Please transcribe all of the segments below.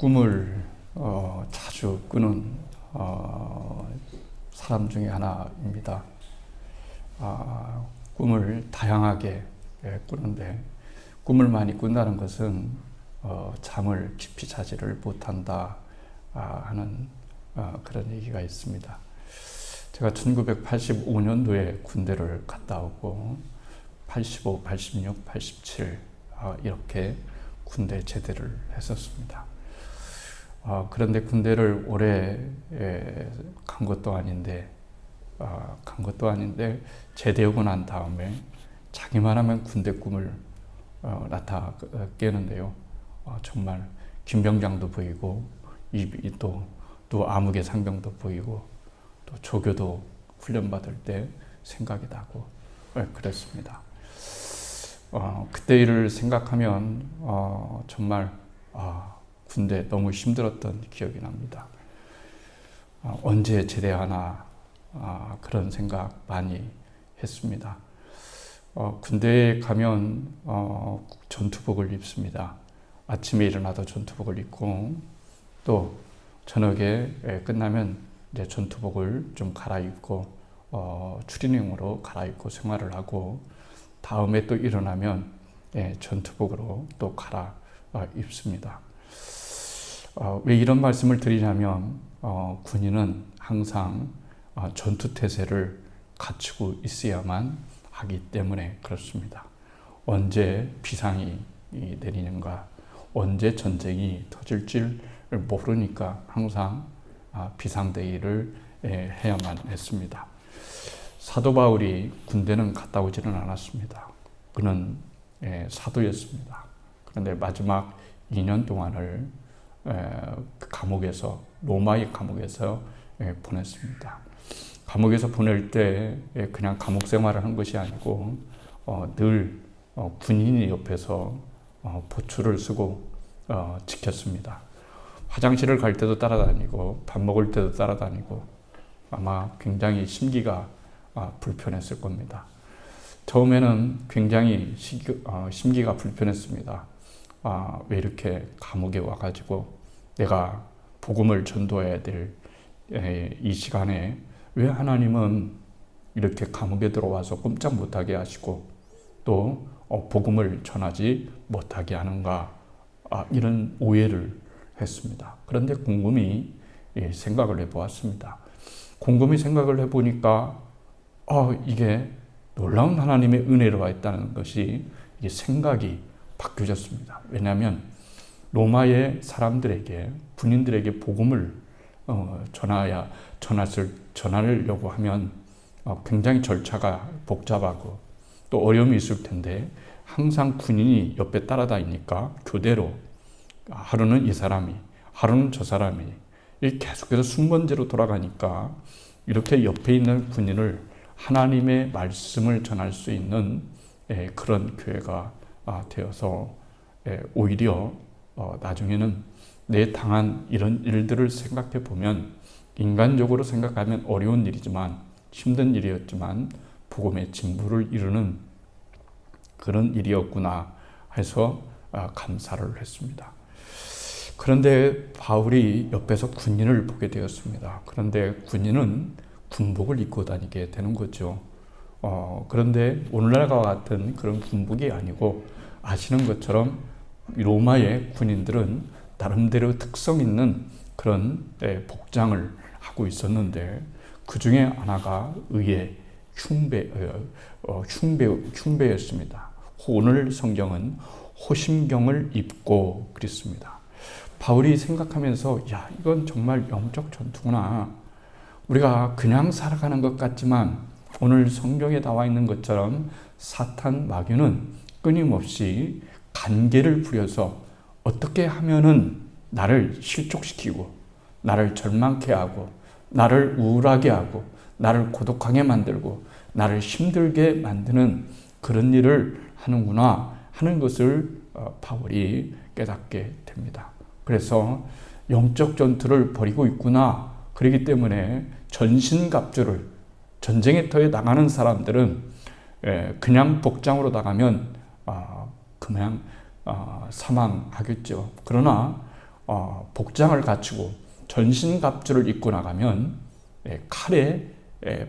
꿈을 자주 꾸는 사람 중에 하나입니다. 꿈을 다양하게 꾸는데 꿈을 많이 꾼다는 것은 잠을 깊이 자지를 못한다 하는 그런 얘기가 있습니다. 제가 1985년도에 군대를 갔다 오고 85, 86, 87 이렇게 군대 제대를 했었습니다. 그런데 군대를 오래 간 것도 아닌데 제대하고 난 다음에 자기만 하면 군대 꿈을 깨는데요. 정말 김병장도 보이고 또 암흑의 상병도 보이고 또 조교도 훈련받을 때 생각이 나고 그랬습니다. 그때 일을 생각하면 정말 군대 너무 힘들었던 기억이 납니다. 언제 제대하나 그런 생각 많이 했습니다. 군대에 가면 전투복을 입습니다. 아침에 일어나도 전투복을 입고 또 저녁에 끝나면 이제 전투복을 좀 갈아입고 추리닝으로 갈아입고 생활을 하고 다음에 또 일어나면 전투복으로 또 갈아입습니다. 왜 이런 말씀을 드리냐면 군인은 항상 전투태세를 갖추고 있어야만 하기 때문에 그렇습니다. 언제 비상이 내리는가, 언제 전쟁이 터질지 모르니까 항상 비상대의를 해야만 했습니다. 사도 바울이 군대는 갔다 오지는 않았습니다. 그는 사도였습니다. 그런데 마지막 2년 동안을 감옥에서, 로마의 감옥에서 보냈습니다. 감옥에서 보낼 때 그냥 감옥 생활을 한 것이 아니고 늘 군인이 옆에서 보초를 쓰고 지켰습니다. 화장실을 갈 때도 따라다니고 밥 먹을 때도 따라다니고 아마 굉장히 심기가 불편했을 겁니다. 처음에는 굉장히 심기가 불편했습니다. 왜 이렇게 감옥에 와가지고 내가 복음을 전도해야 될 이 시간에 왜 하나님은 이렇게 감옥에 들어와서 꼼짝 못하게 하시고 또 복음을 전하지 못하게 하는가, 이런 오해를 했습니다. 그런데 곰곰이 생각을 해보았습니다. 곰곰이 생각을 해보니까 이게 놀라운 하나님의 은혜로 했다는 것이 이게 생각이 바뀌어졌습니다. 왜냐하면 로마의 사람들에게, 군인들에게 복음을 전하려고 하면 굉장히 절차가 복잡하고 또 어려움이 있을 텐데 항상 군인이 옆에 따라다니니까 교대로 하루는 이 사람이, 하루는 저 사람이 계속해서 순번제로 돌아가니까 이렇게 옆에 있는 군인을 하나님의 말씀을 전할 수 있는 그런 교회가 되어서 오히려 나중에는 내 당한 이런 일들을 생각해 보면 인간적으로 생각하면 어려운 일이지만 힘든 일이었지만 복음의 진보를 이루는 그런 일이었구나 해서 감사를 했습니다. 그런데 바울이 옆에서 군인을 보게 되었습니다. 그런데 군인은 군복을 입고 다니게 되는 거죠. 그런데 오늘날과 같은 그런 군복이 아니고 아시는 것처럼 로마의 군인들은 나름대로 특성 있는 그런 복장을 하고 있었는데 그 중에 하나가 의의 흉배였습니다. 오늘 성경은 호심경을 입고 그랬습니다. 바울이 생각하면서 이건 정말 영적 전투구나. 우리가 그냥 살아가는 것 같지만 오늘 성경에 나와 있는 것처럼 사탄 마귀는 끊임없이 간계를 부려서 어떻게 하면은 나를 실족시키고 나를 절망케 하고 나를 우울하게 하고 나를 고독하게 만들고 나를 힘들게 만드는 그런 일을 하는구나 하는 것을 바울이 깨닫게 됩니다. 그래서 영적 전투를 벌이고 있구나. 그렇기 때문에 전신갑주를, 전쟁의 터에 나가는 사람들은 그냥 복장으로 나가면 그냥 사망하겠죠. 그러나 복장을 갖추고 전신갑주를 입고 나가면 칼에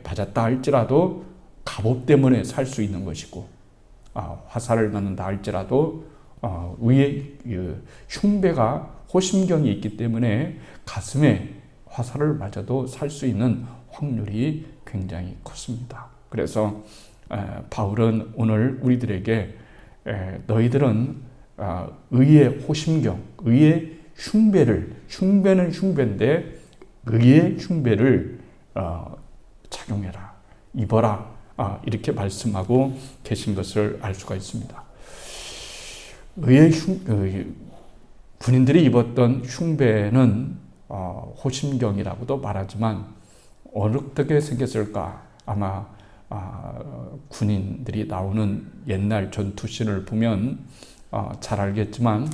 맞았다 할지라도 갑옷 때문에 살 수 있는 것이고, 화살을 맞는다 할지라도 위에 흉배가 호심경이 있기 때문에 가슴에 화살을 맞아도 살 수 있는 확률이 굉장히 컸습니다. 그래서 바울은 오늘 우리들에게 너희들은 의의 호심경, 의의 흉배는 흉배인데 의의 흉배를 착용해라, 입어라, 이렇게 말씀하고 계신 것을 알 수가 있습니다. 군인들이 입었던 흉배는 호심경이라고도 말하지만 어떻게 생겼을까? 아마 군인들이 나오는 옛날 전투씬을 보면 잘 알겠지만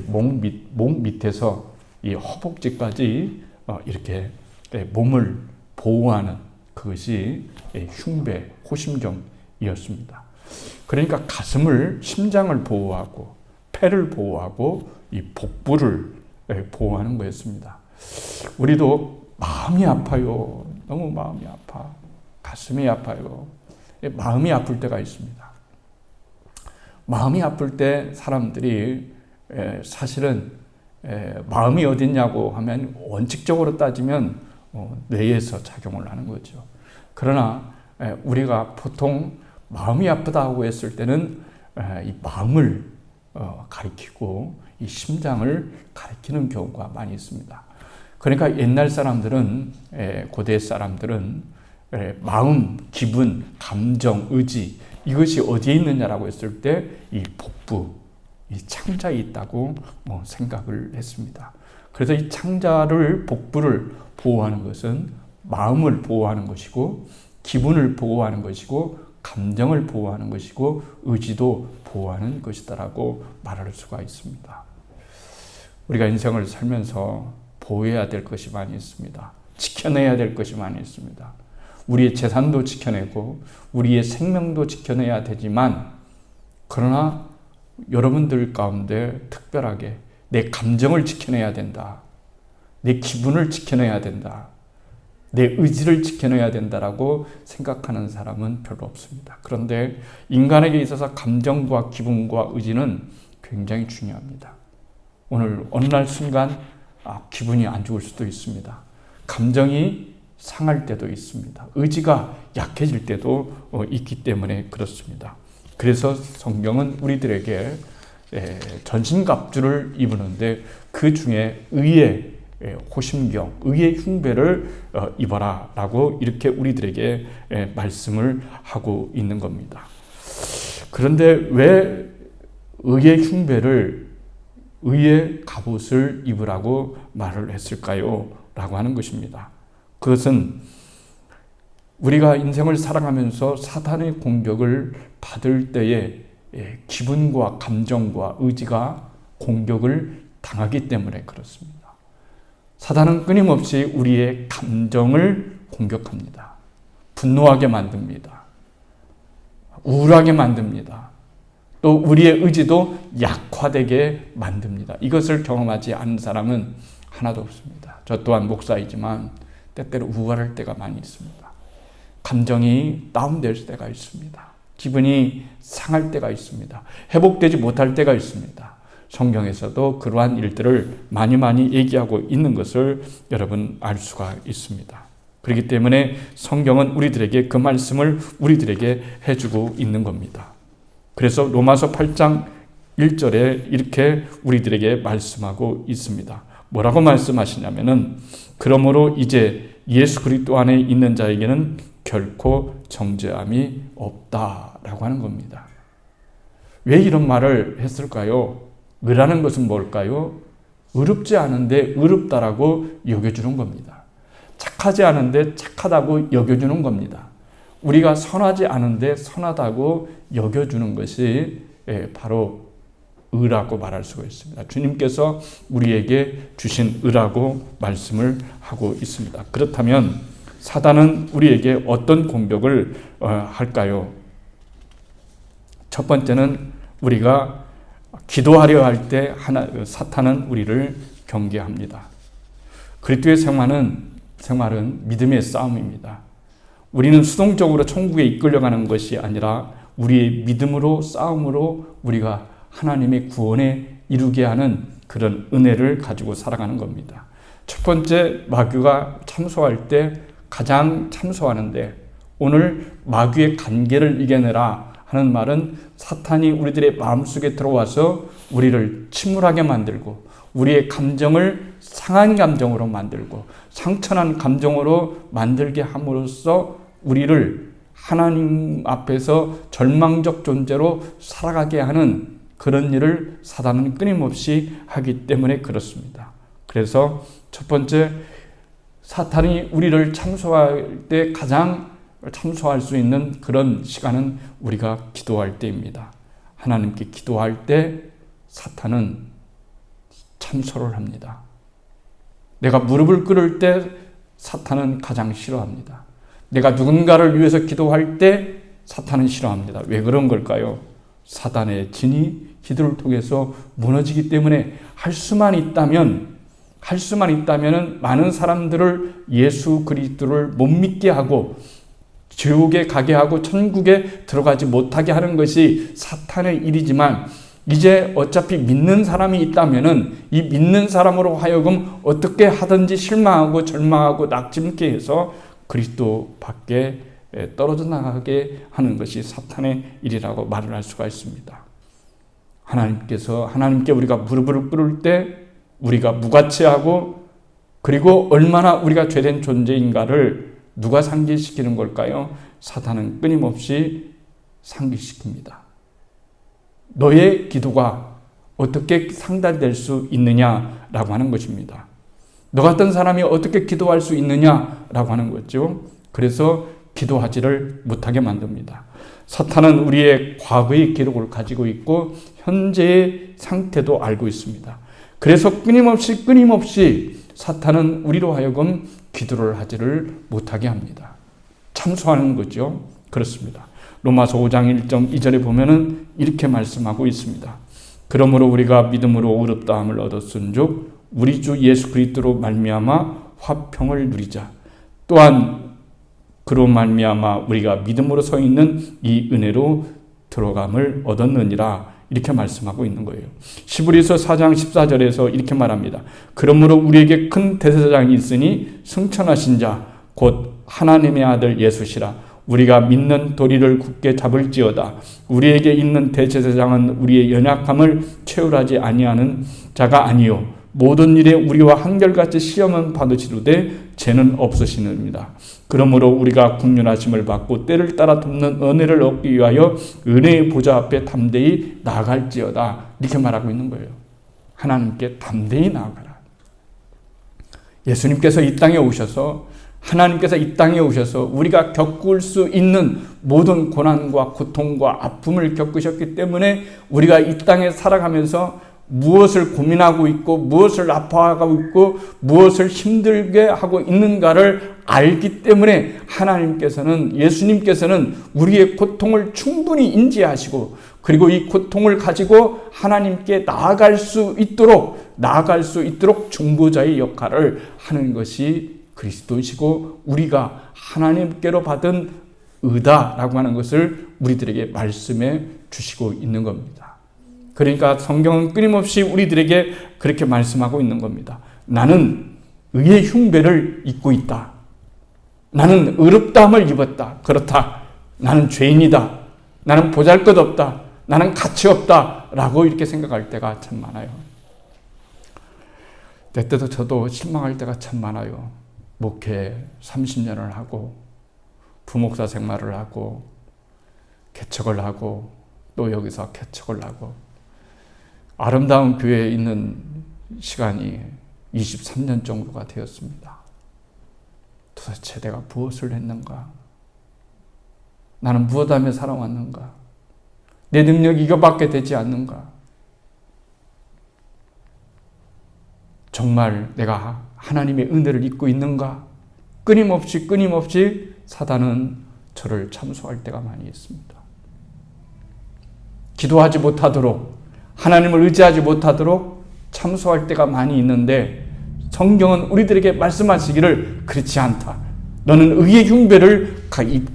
목 밑에서 이 허벅지까지 이렇게 몸을 보호하는 그것이 흉배, 호심경이었습니다. 그러니까 심장을 보호하고 폐를 보호하고 이 복부를 보호하는 거였습니다. 우리도 마음이 아파요. 너무 마음이 아파. 가슴이 아파요. 마음이 아플 때가 있습니다. 마음이 아플 때 사람들이 사실은 마음이 어딨냐고 하면 원칙적으로 따지면 뇌에서 작용을 하는 거죠. 그러나 우리가 보통 마음이 아프다고 했을 때는 이 마음을 가리키고 이 심장을 가리키는 경우가 많이 있습니다. 그러니까 옛날 사람들은, 고대 사람들은 마음, 기분, 감정, 의지, 이것이 어디에 있느냐라고 했을 때 이 복부, 이 창자에 있다고 생각을 했습니다. 그래서 이 창자를, 복부를 보호하는 것은 마음을 보호하는 것이고, 기분을 보호하는 것이고, 감정을 보호하는 것이고, 의지도 보호하는 것이다라고 말할 수가 있습니다. 우리가 인생을 살면서 보호해야 될 것이 많이 있습니다. 지켜내야 될 것이 많이 있습니다. 우리의 재산도 지켜내고 우리의 생명도 지켜내야 되지만, 그러나 여러분들 가운데 특별하게 내 감정을 지켜내야 된다, 내 기분을 지켜내야 된다, 내 의지를 지켜내야 된다라고 생각하는 사람은 별로 없습니다. 그런데 인간에게 있어서 감정과 기분과 의지는 굉장히 중요합니다. 오늘 어느 날 순간 기분이 안 좋을 수도 있습니다. 감정이 상할 때도 있습니다. 의지가 약해질 때도 있기 때문에 그렇습니다. 그래서 성경은 우리들에게 전신갑주를 입으는데 그 중에 의의 호심경, 의의 흉배를 입어라 라고 이렇게 우리들에게 말씀을 하고 있는 겁니다. 그런데 왜 의의 흉배를, 의의 갑옷을 입으라고 말을 했을까요? 라고 하는 것입니다. 그것은 우리가 인생을 살아가면서 사탄의 공격을 받을 때에 기분과 감정과 의지가 공격을 당하기 때문에 그렇습니다. 사탄은 끊임없이 우리의 감정을 공격합니다. 분노하게 만듭니다. 우울하게 만듭니다. 또 우리의 의지도 약화되게 만듭니다. 이것을 경험하지 않은 사람은 하나도 없습니다. 저 또한 목사이지만 때때로 우울할 때가 많이 있습니다. 감정이 다운될 때가 있습니다. 기분이 상할 때가 있습니다. 회복되지 못할 때가 있습니다. 성경에서도 그러한 일들을 많이 얘기하고 있는 것을 여러분 알 수가 있습니다. 그렇기 때문에 성경은 우리들에게 그 말씀을 우리들에게 해주고 있는 겁니다. 그래서 로마서 8장 1절에 이렇게 우리들에게 말씀하고 있습니다. 뭐라고 말씀하시냐면은, 그러므로 이제 예수 그리스도 안에 있는 자에게는 결코 정죄함이 없다라고 하는 겁니다. 왜 이런 말을 했을까요? 의라는 것은 뭘까요? 의롭지 않은데 의롭다라고 여겨주는 겁니다. 착하지 않은데 착하다고 여겨주는 겁니다. 우리가 선하지 않은데 선하다고 여겨주는 것이 바로 의라고 말할 수가 있습니다. 주님께서 우리에게 주신 의라고 말씀을 하고 있습니다. 그렇다면 사단은 우리에게 어떤 공격을 할까요? 첫 번째는 우리가 기도하려 할 때 사탄은 우리를 경계합니다. 그리스도의 생활은 믿음의 싸움입니다. 우리는 수동적으로 천국에 이끌려가는 것이 아니라 우리의 믿음으로 싸움으로 우리가 하나님의 구원에 이루게 하는 그런 은혜를 가지고 살아가는 겁니다. 첫 번째, 마귀가 참소할 때 가장 참소하는데, 오늘 마귀의 간계를 이겨내라 하는 말은 사탄이 우리들의 마음속에 들어와서 우리를 침울하게 만들고 우리의 감정을 상한 감정으로 만들고 상처난 감정으로 만들게 함으로써 우리를 하나님 앞에서 절망적 존재로 살아가게 하는 그런 일을 사단은 끊임없이 하기 때문에 그렇습니다. 그래서 첫 번째, 사탄이 우리를 참소할 때 가장 참소할 수 있는 그런 시간은 우리가 기도할 때입니다. 하나님께 기도할 때 사탄은 참소를 합니다. 내가 무릎을 꿇을 때 사탄은 가장 싫어합니다. 내가 누군가를 위해서 기도할 때 사탄은 싫어합니다. 왜 그런 걸까요? 사단의 진이 기도를 통해서 무너지기 때문에 할 수만 있다면 많은 사람들을 예수 그리스도를 못 믿게 하고 지옥에 가게 하고 천국에 들어가지 못하게 하는 것이 사탄의 일이지만, 이제 어차피 믿는 사람이 있다면은 이 믿는 사람으로 하여금 어떻게 하든지 실망하고 절망하고 낙심케 해서 그리스도 밖에 떨어져 나가게 하는 것이 사탄의 일이라고 말을 할 수가 있습니다. 하나님께 우리가 무릎을 꿇을 때 우리가 무가치하고, 그리고 얼마나 우리가 죄된 존재인가를 누가 상기시키는 걸까요? 사탄은 끊임없이 상기시킵니다. 너의 기도가 어떻게 상달될 수 있느냐라고 하는 것입니다. 너 같은 사람이 어떻게 기도할 수 있느냐라고 하는 거죠. 그래서 기도하지를 못하게 만듭니다. 사탄은 우리의 과거의 기록을 가지고 있고 현재의 상태도 알고 있습니다. 그래서 끊임없이 사탄은 우리로 하여금 기도를 하지를 못하게 합니다. 참소하는 거죠. 그렇습니다. 로마서 5장 1.2절에 보면은 이렇게 말씀하고 있습니다. 그러므로 우리가 믿음으로 의롭다함을 얻었은즉 우리 주 예수 그리스도로 말미암아 화평을 누리자. 또한 그로 말미암아 우리가 믿음으로 서 있는 이 은혜로 들어감을 얻었느니라. 이렇게 말씀하고 있는 거예요. 히브리서 4장 14절에서 이렇게 말합니다. 그러므로 우리에게 큰 대제사장이 있으니 승천하신 자 곧 하나님의 아들 예수시라. 우리가 믿는 도리를 굳게 잡을지어다. 우리에게 있는 대제사장은 우리의 연약함을 채울하지 아니하는 자가 아니요 모든 일에 우리와 한결같이 시험은 받으시되 죄는 없으시느니라. 그러므로 우리가 국률하심을 받고 때를 따라 돕는 은혜를 얻기 위하여 은혜의 보좌 앞에 담대히 나아갈지어다. 이렇게 말하고 있는 거예요. 하나님께 담대히 나아가라. 예수님께서 이 땅에 오셔서, 하나님께서 이 땅에 오셔서 우리가 겪을 수 있는 모든 고난과 고통과 아픔을 겪으셨기 때문에 우리가 이 땅에 살아가면서 무엇을 고민하고 있고 무엇을 아파하고 있고 무엇을 힘들게 하고 있는가를 알기 때문에 하나님께서는, 예수님께서는 우리의 고통을 충분히 인지하시고, 그리고 이 고통을 가지고 하나님께 나아갈 수 있도록 중보자의 역할을 하는 것이 그리스도이시고, 우리가 하나님께로 받은 의다라고 하는 것을 우리들에게 말씀해 주시고 있는 겁니다. 그러니까 성경은 끊임없이 우리들에게 그렇게 말씀하고 있는 겁니다. 나는 의의 흉배를 입고 있다. 나는 의롭다함을 입었다. 그렇다. 나는 죄인이다. 나는 보잘것없다. 나는 가치없다. 라고 이렇게 생각할 때가 참 많아요. 때때도 저도 실망할 때가 참 많아요. 목회 30년을 하고 부목사 생활을 하고 개척을 하고 또 여기서 개척을 하고 아름다운 교회에 있는 시간이 23년 정도가 되었습니다. 도대체 내가 무엇을 했는가? 나는 무엇하며 살아왔는가? 내 능력이 이거밖에 되지 않는가? 정말 내가 하나님의 은혜를 입고 있는가? 끊임없이 사단은 저를 참소할 때가 많이 있습니다. 기도하지 못하도록, 하나님을 의지하지 못하도록 참소할 때가 많이 있는데 성경은 우리들에게 말씀하시기를 그렇지 않다. 너는 의의 흉배를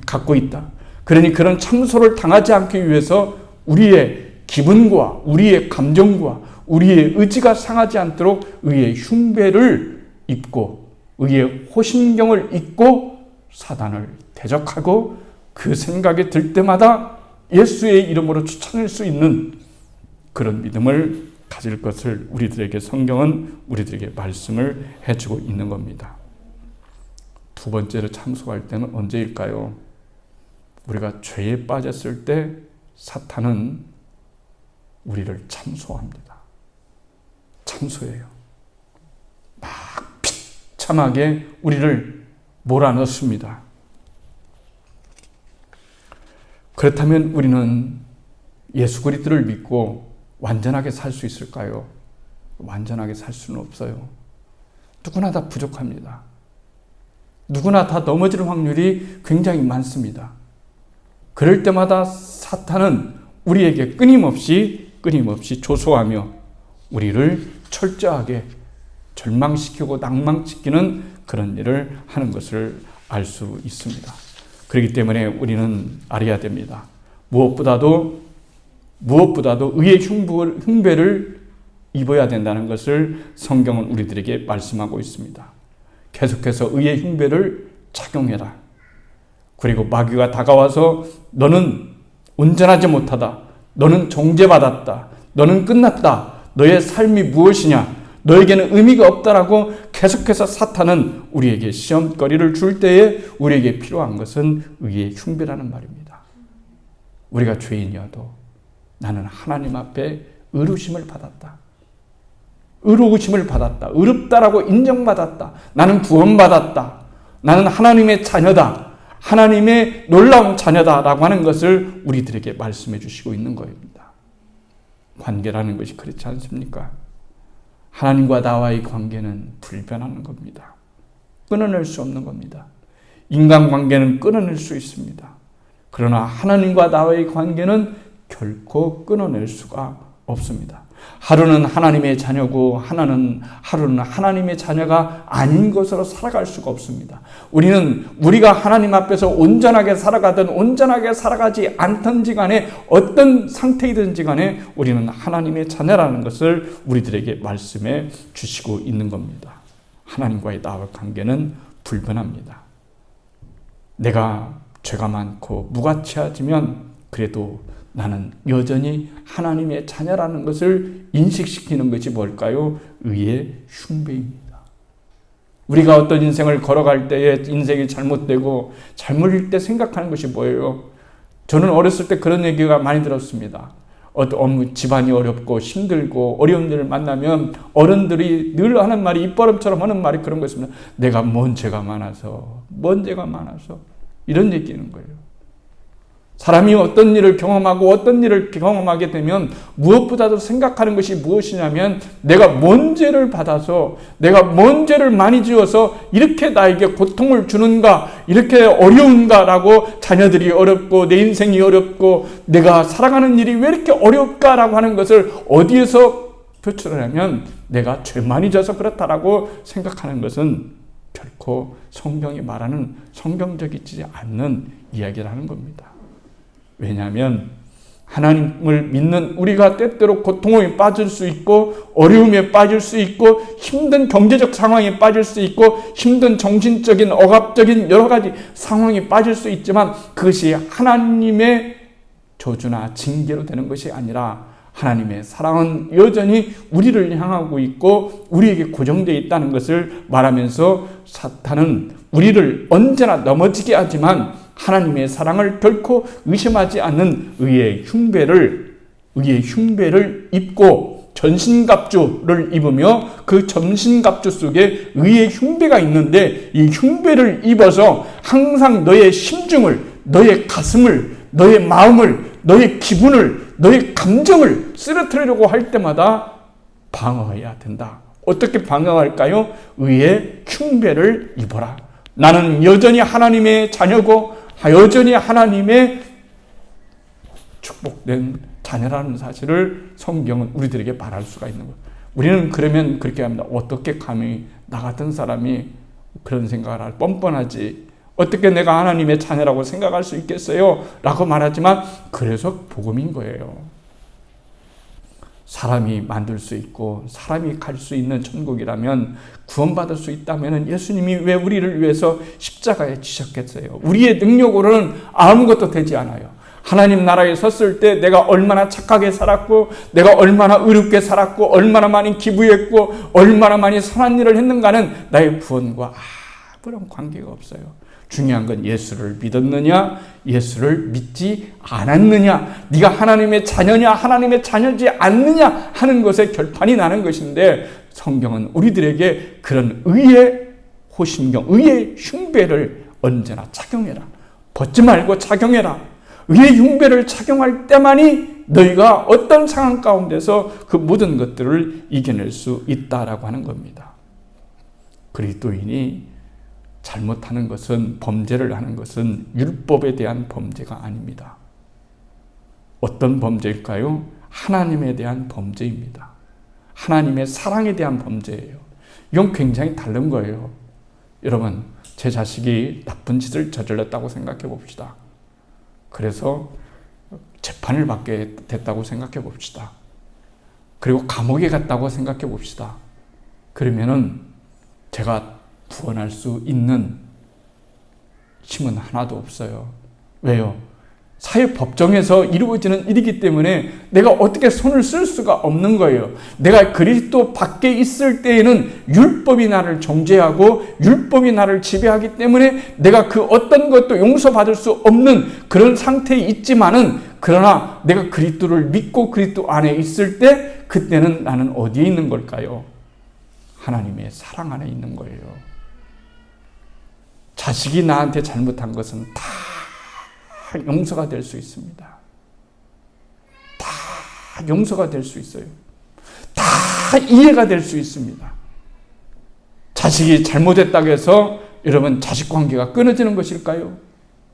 갖고 있다. 그러니 그런 참소를 당하지 않기 위해서 우리의 기분과 우리의 감정과 우리의 의지가 상하지 않도록 의의 흉배를 입고 의의 호신경을 입고 사단을 대적하고 그 생각이 들 때마다 예수의 이름으로 쫓아낼 수 있는 그런 믿음을 가질 것을 우리들에게 성경은 우리들에게 말씀을 해주고 있는 겁니다. 두 번째로 참소할 때는 언제일까요? 우리가 죄에 빠졌을 때 사탄은 우리를 참소합니다. 참소해요. 막 비참하게 우리를 몰아넣습니다. 그렇다면 우리는 예수 그리스도를 믿고 완전하게 살 수 있을까요? 완전하게 살 수는 없어요. 누구나 다 부족합니다. 누구나 다 넘어질 확률이 굉장히 많습니다. 그럴 때마다 사탄은 우리에게 끊임없이 조소하며 우리를 철저하게 절망시키고 낭망시키는 그런 일을 하는 것을 알 수 있습니다. 그렇기 때문에 우리는 알아야 됩니다. 무엇보다도 의의 흉배를 입어야 된다는 것을 성경은 우리들에게 말씀하고 있습니다. 계속해서 의의 흉배를 착용해라. 그리고 마귀가 다가와서 너는 온전하지 못하다. 너는 정죄받았다. 너는 끝났다. 너의 삶이 무엇이냐? 너에게는 의미가 없다라고 계속해서 사탄은 우리에게 시험거리를 줄 때에 우리에게 필요한 것은 의의 흉배라는 말입니다. 우리가 죄인이어도 나는 하나님 앞에 의로우심을 받았다. 의로우심을 받았다. 의롭다라고 인정받았다. 나는 구원받았다. 나는 하나님의 자녀다. 하나님의 놀라운 자녀다라고 하는 것을 우리들에게 말씀해 주시고 있는 것입니다. 관계라는 것이 그렇지 않습니까? 하나님과 나와의 관계는 불변하는 겁니다. 끊어낼 수 없는 겁니다. 인간관계는 끊어낼 수 있습니다. 그러나 하나님과 나와의 관계는 결코 끊어낼 수가 없습니다. 하루는 하나님의 자녀고 하루는 하나님의 자녀가 아닌 것으로 살아갈 수가 없습니다. 우리가 하나님 앞에서 온전하게 살아가든 온전하게 살아가지 않든지 간에 어떤 상태이든지 간에 우리는 하나님의 자녀라는 것을 우리들에게 말씀해 주시고 있는 겁니다. 하나님과의 나와 관계는 불변합니다. 내가 죄가 많고 무가치하지만 그래도 나는 여전히 하나님의 자녀라는 것을 인식시키는 것이 뭘까요? 의의 흉배입니다. 우리가 어떤 인생을 걸어갈 때에 인생이 잘못되고 잘못일 때 생각하는 것이 뭐예요? 저는 어렸을 때 그런 얘기가 많이 들었습니다. 집안이 어렵고 힘들고 어려운 일을 만나면 어른들이 늘 하는 말이 입버릇처럼 하는 말이 그런 것입니다. 내가 뭔 죄가 많아서 이런 얘기하는 거예요. 사람이 어떤 일을 경험하고 어떤 일을 경험하게 되면 무엇보다도 생각하는 것이 무엇이냐면 내가 뭔 죄를 받아서 내가 뭔 죄를 많이 지어서 이렇게 나에게 고통을 주는가 이렇게 어려운가라고 자녀들이 어렵고 내 인생이 어렵고 내가 살아가는 일이 왜 이렇게 어려울까라고 하는 것을 어디에서 표출하냐면 내가 죄 많이 져서 그렇다라고 생각하는 것은 결코 성경이 말하는 성경적이지 않는 이야기라는 겁니다. 왜냐하면 하나님을 믿는 우리가 때때로 고통에 빠질 수 있고 어려움에 빠질 수 있고 힘든 경제적 상황에 빠질 수 있고 힘든 정신적인 억압적인 여러 가지 상황에 빠질 수 있지만 그것이 하나님의 저주나 징계로 되는 것이 아니라 하나님의 사랑은 여전히 우리를 향하고 있고 우리에게 고정되어 있다는 것을 말하면서 사탄은 우리를 언제나 넘어지게 하지만 하나님의 사랑을 결코 의심하지 않는 의의 흉배를 입고 전신갑주를 입으며 그 전신갑주 속에 의의 흉배가 있는데 이 흉배를 입어서 항상 너의 심중을, 너의 가슴을, 너의 마음을, 너의 기분을, 너의 감정을 쓰러뜨리려고 할 때마다 방어해야 된다. 어떻게 방어할까요? 의의 흉배를 입어라. 나는 여전히 하나님의 자녀고 여전히 하나님의 축복된 자녀라는 사실을 성경은 우리들에게 말할 수가 있는 거예요. 우리는 그러면 그렇게 합니다. 어떻게 감히 나 같은 사람이 그런 생각을 할, 뻔뻔하지. 어떻게 내가 하나님의 자녀라고 생각할 수 있겠어요? 라고 말하지만 그래서 복음인 거예요. 사람이 만들 수 있고 사람이 갈 수 있는 천국이라면, 구원받을 수 있다면 예수님이 왜 우리를 위해서 십자가에 지셨겠어요? 우리의 능력으로는 아무것도 되지 않아요. 하나님 나라에 섰을 때 내가 얼마나 착하게 살았고, 내가 얼마나 의롭게 살았고, 얼마나 많이 기부했고, 얼마나 많이 선한 일을 했는가는 나의 구원과 아무런 관계가 없어요. 중요한 건 예수를 믿었느냐, 예수를 믿지 않았느냐, 네가 하나님의 자녀냐, 하나님의 자녀지 않느냐 하는 것에 결판이 나는 것인데, 성경은 우리들에게 그런 의의 호심경, 의의 흉배를 언제나 착용해라. 벗지 말고 착용해라. 의의 흉배를 착용할 때만이 너희가 어떤 상황 가운데서 그 모든 것들을 이겨낼 수 있다라고 하는 겁니다. 그리스도인이 잘못하는 것은, 범죄를 하는 것은 율법에 대한 범죄가 아닙니다. 어떤 범죄일까요? 하나님에 대한 범죄입니다. 하나님의 사랑에 대한 범죄예요. 이건 굉장히 다른 거예요. 여러분, 제 자식이 나쁜 짓을 저질렀다고 생각해 봅시다. 그래서 재판을 받게 됐다고 생각해 봅시다. 그리고 감옥에 갔다고 생각해 봅시다. 그러면은 제가 구원할 수 있는 힘은 하나도 없어요. 왜요? 사회법정에서 이루어지는 일이기 때문에 내가 어떻게 손을 쓸 수가 없는 거예요. 내가 그리스도 밖에 있을 때에는 율법이 나를 정죄하고 율법이 나를 지배하기 때문에 내가 그 어떤 것도 용서받을 수 없는 그런 상태에 있지만은, 그러나 내가 그리스도를 믿고 그리스도 안에 있을 때, 그때는 나는 어디에 있는 걸까요? 하나님의 사랑 안에 있는 거예요. 자식이 나한테 잘못한 것은 다 용서가 될 수 있습니다. 다 용서가 될 수 있어요. 다 이해가 될 수 있습니다. 자식이 잘못했다고 해서 여러분 자식 관계가 끊어지는 것일까요?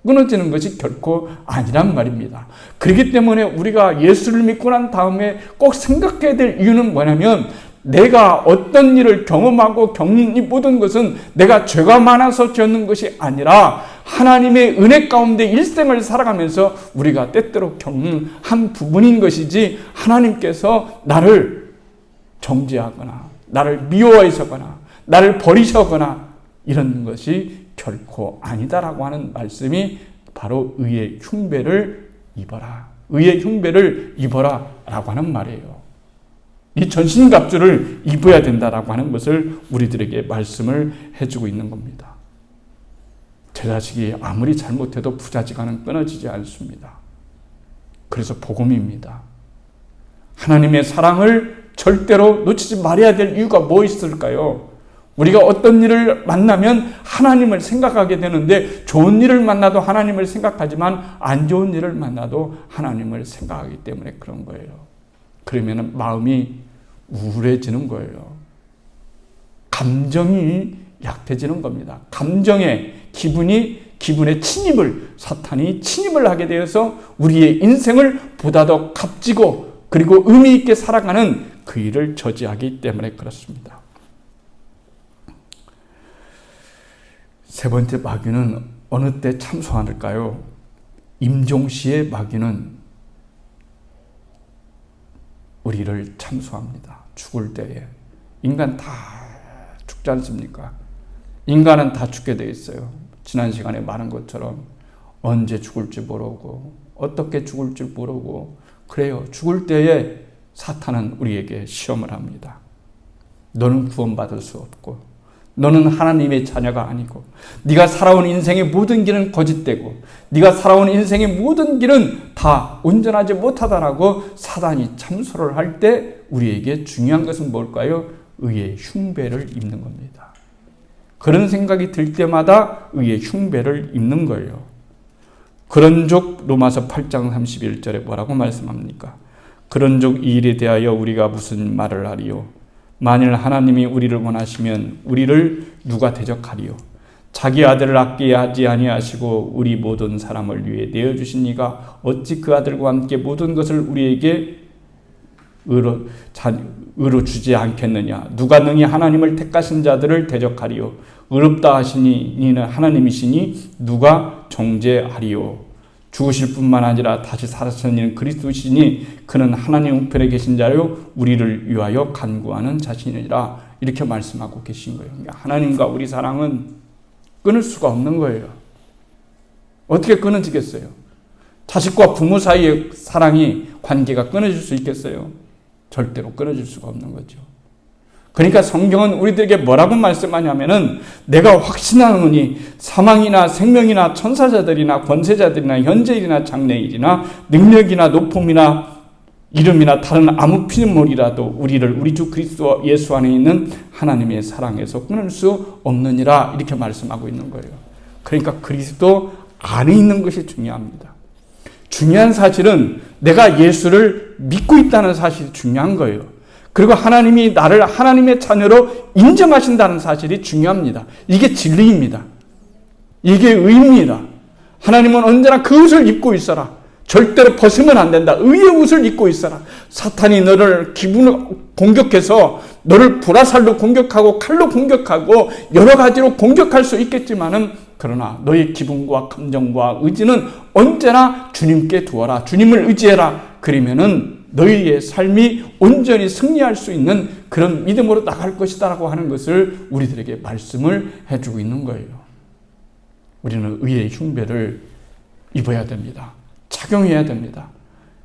끊어지는 것이 결코 아니란 말입니다. 그렇기 때문에 우리가 예수를 믿고 난 다음에 꼭 생각해야 될 이유는 뭐냐면, 내가 어떤 일을 경험하고 겪는 이 모든 것은 내가 죄가 많아서 지었는 것이 아니라 하나님의 은혜 가운데 일생을 살아가면서 우리가 때때로 겪는 한 부분인 것이지, 하나님께서 나를 정죄하거나 나를 미워하시거나 나를 버리시거나 이런 것이 결코 아니다라고 하는 말씀이 바로 의의 흉배를 입어라, 의의 흉배를 입어라 라고 하는 말이에요. 이 전신갑주를 입어야 된다라고 하는 것을 우리들에게 말씀을 해주고 있는 겁니다. 제 자식이 아무리 잘못해도 부자지간은 끊어지지 않습니다. 그래서 복음입니다. 하나님의 사랑을 절대로 놓치지 말아야 될 이유가 뭐 있을까요? 우리가 어떤 일을 만나면 하나님을 생각하게 되는데, 좋은 일을 만나도 하나님을 생각하지만 안 좋은 일을 만나도 하나님을 생각하기 때문에 그런 거예요. 그러면 마음이 우울해지는 거예요. 감정이 약해지는 겁니다. 감정의 기분의 침입을, 사탄이 침입을 하게 되어서 우리의 인생을 보다 더 값지고 그리고 의미 있게 살아가는 그 일을 저지하기 때문에 그렇습니다. 세 번째 마귀는 어느 때 참소할까요? 임종시의 마귀는 우리를 참소합니다. 죽을 때에. 인간 다 죽지 않습니까? 인간은 다 죽게 돼 있어요. 지난 시간에 말한 것처럼 언제 죽을지 모르고 어떻게 죽을지 모르고 그래요. 죽을 때에 사탄은 우리에게 시험을 합니다. 너는 구원받을 수 없고, 너는 하나님의 자녀가 아니고, 네가 살아온 인생의 모든 길은 거짓되고, 네가 살아온 인생의 모든 길은 다 온전하지 못하다라고 사단이 참소를 할 때 우리에게 중요한 것은 뭘까요? 의의 흉배를 입는 겁니다. 그런 생각이 들 때마다 의의 흉배를 입는 거예요. 그런즉 로마서 8장 31절에 뭐라고 말씀합니까? 그런즉 이 일에 대하여 우리가 무슨 말을 하리요? 만일 하나님이 우리를 원하시면 우리를 누가 대적하리요? 자기 아들을 아끼지 아니하시고 우리 모든 사람을 위해 내어주신 이가 어찌 그 아들과 함께 모든 것을 우리에게 의로 주지 않겠느냐. 누가 능히 하나님을 택하신 자들을 대적하리요. 의롭다 하시니 이는 하나님이시니 누가 정죄하리요. 죽으실 뿐만 아니라 다시 살아서는 이는 그리스도시니 그는 하나님 우편에 계신 자요 우리를 위하여 간구하는 자신이라. 이렇게 말씀하고 계신 거예요. 그러니까 하나님과 우리 사랑은 끊을 수가 없는 거예요. 어떻게 끊어지겠어요? 자식과 부모 사이의 사랑이 관계가 끊어질 수 있겠어요? 절대로 끊어질 수가 없는 거죠. 그러니까 성경은 우리들에게 뭐라고 말씀하냐면은 내가 확신하노니 사망이나 생명이나 천사자들이나 권세자들이나 현재일이나 장래일이나 능력이나 높음이나 이름이나 다른 아무 피조물이라도 우리를 우리 주 그리스도 예수 안에 있는 하나님의 사랑에서 끊을 수 없느니라. 이렇게 말씀하고 있는 거예요. 그러니까 그리스도 안에 있는 것이 중요합니다. 중요한 사실은 내가 예수를 믿고 있다는 사실이 중요한 거예요. 그리고 하나님이 나를 하나님의 자녀로 인정하신다는 사실이 중요합니다. 이게 진리입니다. 이게 의입니다. 하나님은 언제나 그 옷을 입고 있어라. 절대로 벗으면 안 된다. 의의 옷을 입고 있어라. 사탄이 너를 기분을 공격해서 너를 불화살로 공격하고 칼로 공격하고 여러 가지로 공격할 수 있겠지만은 그러나 너의 기분과 감정과 의지는 언제나 주님께 두어라. 주님을 의지해라. 그러면은 너희의 삶이 온전히 승리할 수 있는 그런 믿음으로 나갈 것이다라고 하는 것을 우리들에게 말씀을 해주고 있는 거예요. 우리는 의의 흉배를 입어야 됩니다. 착용해야 됩니다.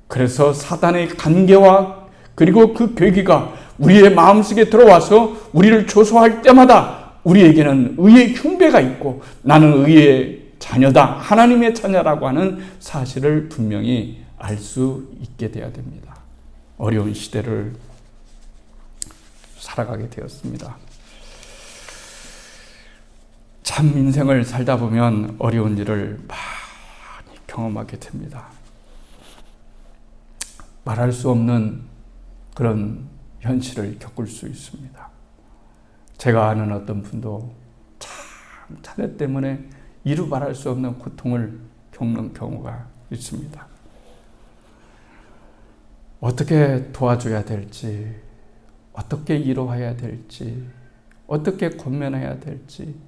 그래서 사단의 간계와 그리고 그 괴기가 우리의 마음속에 들어와서 우리를 조소할 때마다 우리에게는 의의 흉배가 있고 나는 의의 자녀다, 하나님의 자녀라고 하는 사실을 분명히 알 수 있게 돼야 됩니다. 어려운 시대를 살아가게 되었습니다. 참 인생을 살다 보면 어려운 일을 많이 경험하게 됩니다. 말할 수 없는 그런 현실을 겪을 수 있습니다. 제가 아는 어떤 분도 참 자녀 때문에 이루 말할 수 없는 고통을 겪는 경우가 있습니다. 어떻게 도와줘야 될지, 어떻게 위로해야 될지, 어떻게 권면해야 될지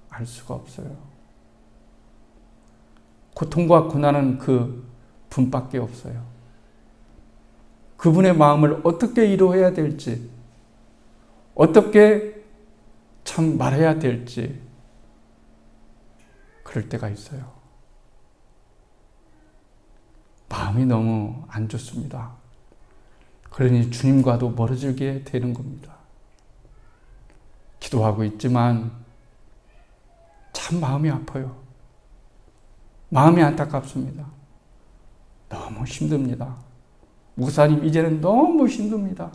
알 수가 없어요. 고통과 고난은 그 분밖에 없어요. 그분의 마음을 어떻게 위로해야 될지, 어떻게 참 말해야 될지 그럴 때가 있어요. 마음이 너무 안 좋습니다. 그러니 주님과도 멀어지게 되는 겁니다. 기도하고 있지만 참 마음이 아파요. 마음이 안타깝습니다. 너무 힘듭니다. 목사님 이제는 너무 힘듭니다.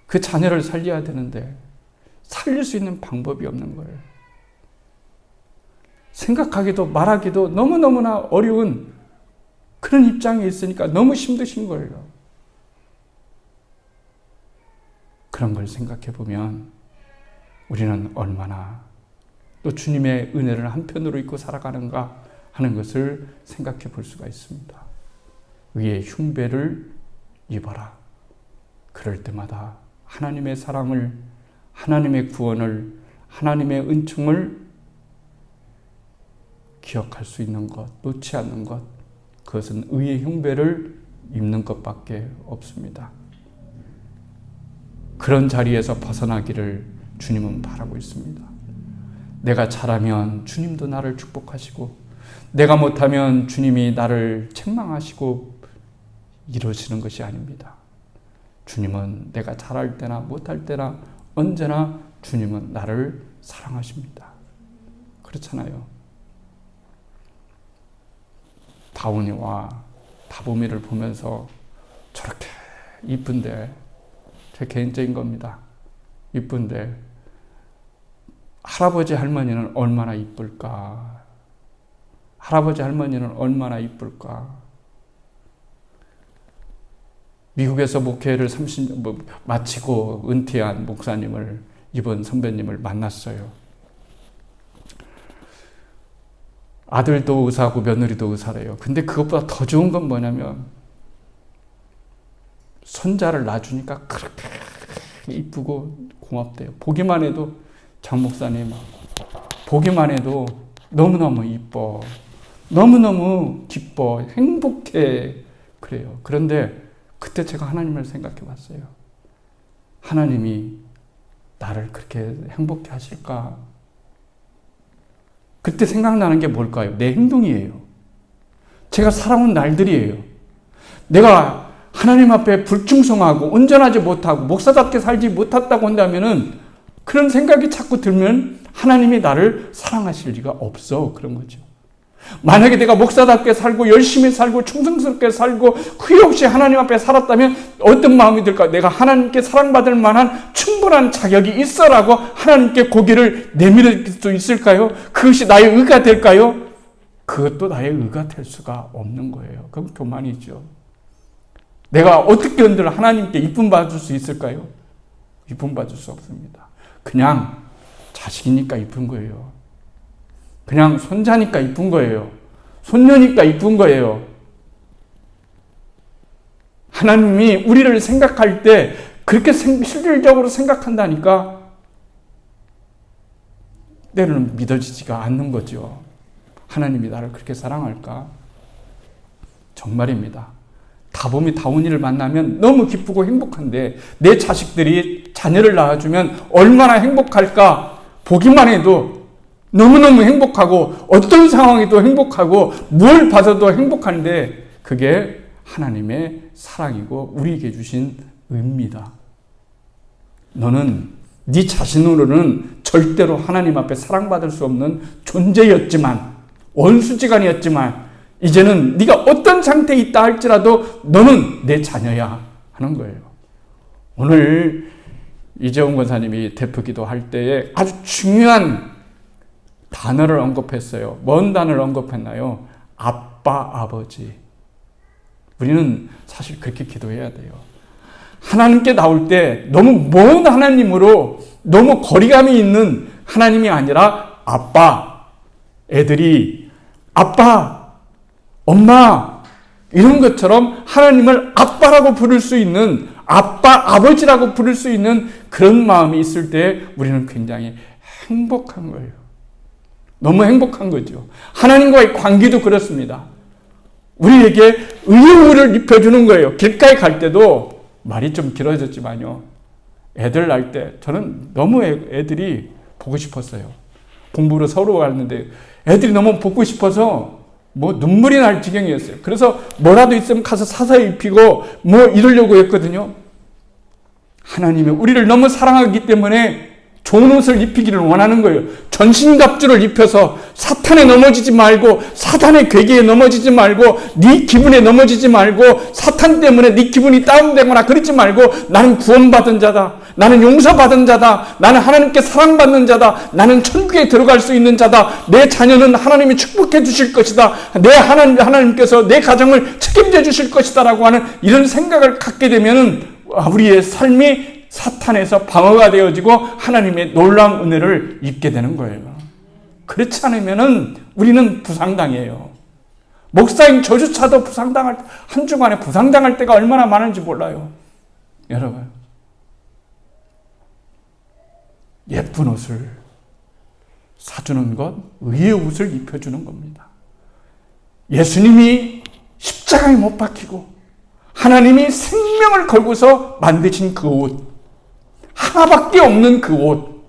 그 자녀를 살려야 되는데 살릴 수 있는 방법이 없는 거예요. 생각하기도 말하기도 너무너무나 어려운 그런 입장에 있으니까 너무 힘드신 거예요. 그런 걸 생각해 보면 우리는 얼마나 또 주님의 은혜를 한편으로 입고 살아가는가 하는 것을 생각해 볼 수가 있습니다. 의의 흉배를 입어라. 그럴 때마다 하나님의 사랑을, 하나님의 구원을, 하나님의 은총을 기억할 수 있는 것, 놓지 않는 것, 그것은 의의 흉배를 입는 것밖에 없습니다. 그런 자리에서 벗어나기를 주님은 바라고 있습니다. 내가 잘하면 주님도 나를 축복하시고, 내가 못하면 주님이 나를 책망하시고 이러시는 것이 아닙니다. 주님은 내가 잘할 때나 못할 때나 언제나 주님은 나를 사랑하십니다. 그렇잖아요. 다운이와 다보미를 보면서 저렇게 이쁜데, 제 개인적인 겁니다. 이쁜데 할아버지 할머니는 얼마나 이쁠까? 할아버지 할머니는 얼마나 이쁠까? 미국에서 목회를 30년 마치고 은퇴한 목사님을, 이번 선배님을 만났어요. 아들도 의사고 며느리도 의사래요. 근데 그것보다 더 좋은 건 뭐냐면 손자를 낳아주니까 그렇게 이쁘고 고맙대요. 보기만 해도 장 목사님 보기만 해도 너무너무 이뻐. 너무너무 기뻐. 행복해. 그래요. 그런데 그때 제가 하나님을 생각해 봤어요. 하나님이 나를 그렇게 행복해 하실까? 그때 생각나는 게 뭘까요? 내 행동이에요. 제가 살아온 날들이에요. 내가 하나님 앞에 불충성하고 온전하지 못하고 목사답게 살지 못했다고 한다면은 그런 생각이 자꾸 들면 하나님이 나를 사랑하실 리가 없어. 그런 거죠. 만약에 내가 목사답게 살고 열심히 살고 충성스럽게 살고 후회 없이 하나님 앞에 살았다면 어떤 마음이 들까? 내가 하나님께 사랑받을 만한 충분한 자격이 있어라고 하나님께 고개를 내밀을 수 있을까요? 그것이 나의 의가 될까요? 그것도 나의 의가 될 수가 없는 거예요. 그럼 교만이죠. 내가 어떻게 흔들 하나님께 이쁨 받을 수 있을까요? 이쁨 받을 수 없습니다. 그냥 자식이니까 이쁜 거예요. 그냥 손자니까 이쁜 거예요. 손녀니까 이쁜 거예요. 하나님이 우리를 생각할 때 그렇게 실질적으로 생각한다니까 때로는 믿어지지가 않는 거죠. 하나님이 나를 그렇게 사랑할까? 정말입니다. 다봄이 다운이를 만나면 너무 기쁘고 행복한데 내 자식들이 자녀를 낳아주면 얼마나 행복할까? 보기만 해도 너무너무 행복하고 어떤 상황에도 행복하고 뭘 받아도 행복한데 그게 하나님의 사랑이고 우리에게 주신 의입니다. 너는 네 자신으로는 절대로 하나님 앞에 사랑받을 수 없는 존재였지만 원수지간이었지만 이제는 네가 어떤 상태에 있다 할지라도 너는 내 자녀야 하는 거예요. 오늘 이재훈 권사님이 대표기도 할 때에 아주 중요한 단어를 언급했어요. 뭔 단어를 언급했나요? 아빠, 아버지. 우리는 사실 그렇게 기도해야 돼요. 하나님께 나올 때 너무 먼 하나님으로 너무 거리감이 있는 하나님이 아니라 아빠, 애들이 아빠, 엄마 이런 것처럼 하나님을 아빠라고 부를 수 있는 아빠, 아버지라고 부를 수 있는 그런 마음이 있을 때 우리는 굉장히 행복한 거예요. 너무 행복한 거죠. 하나님과의 관계도 그렇습니다. 우리에게 의를 입혀주는 거예요. 길가에 갈 때도 말이 좀 길어졌지만요. 애들 낳을 때 저는 너무 애들이 보고 싶었어요. 공부로 서로 갔는데 애들이 너무 보고 싶어서 뭐 눈물이 날 지경이었어요. 그래서 뭐라도 있으면 가서 사서 입히고 뭐 이러려고 했거든요. 하나님이 우리를 너무 사랑하기 때문에 좋은 옷을 입히기를 원하는 거예요. 전신갑주를 입혀서 사탄에 넘어지지 말고 사탄의 괴계에 넘어지지 말고 네 기분에 넘어지지 말고 사탄 때문에 네 기분이 다운되거나 그러지 말고 나는 구원받은 자다. 나는 용서받은 자다. 나는 하나님께 사랑받는 자다. 나는 천국에 들어갈 수 있는 자다. 내 자녀는 하나님이 축복해 주실 것이다. 하나님께서 내 가정을 책임져 주실 것이다 라고 하는 이런 생각을 갖게 되면 우리의 삶이 사탄에서 방어가 되어지고 하나님의 놀라운 은혜를 입게 되는 거예요. 그렇지 않으면 우리는 부상당해요. 목사인 저주차도 부상당할, 한 주간에 부상당할 때가 얼마나 많은지 몰라요. 여러분, 예쁜 옷을 사주는 것, 의의 옷을 입혀주는 겁니다. 예수님이 십자가에 못 박히고 하나님이 생명을 걸고서 만드신 그 옷, 하나밖에 없는 그 옷,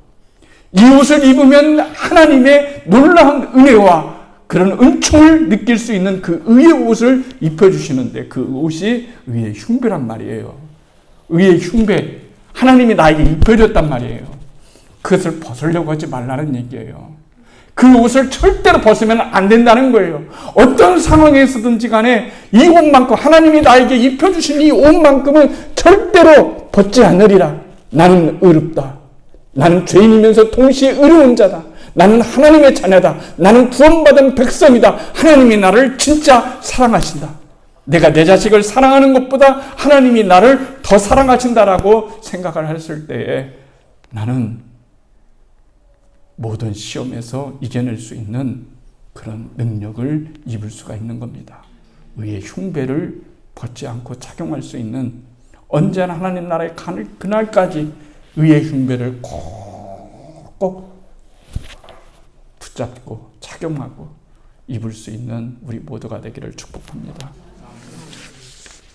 이 옷을 입으면 하나님의 놀라운 은혜와 그런 은총을 느낄 수 있는 그 의의 옷을 입혀주시는데 그 옷이 의의 흉배란 말이에요. 의의 흉배, 하나님이 나에게 입혀줬단 말이에요. 그것을 벗으려고 하지 말라는 얘기예요. 그 옷을 절대로 벗으면 안 된다는 거예요. 어떤 상황에서든지 간에 이 옷만큼 하나님이 나에게 입혀주신 이 옷만큼은 절대로 벗지 않으리라. 나는 의롭다. 나는 죄인이면서 동시에 의로운 자다. 나는 하나님의 자녀다. 나는 구원받은 백성이다. 하나님이 나를 진짜 사랑하신다. 내가 내 자식을 사랑하는 것보다 하나님이 나를 더 사랑하신다라고 생각을 했을 때에 나는 모든 시험에서 이겨낼 수 있는 그런 능력을 입을 수가 있는 겁니다. 의의 흉배를 벗지 않고 착용할 수 있는, 언제나 하나님 나라에 가는 그날까지 의의 흉배를 꼭 붙잡고 착용하고 입을 수 있는 우리 모두가 되기를 축복합니다.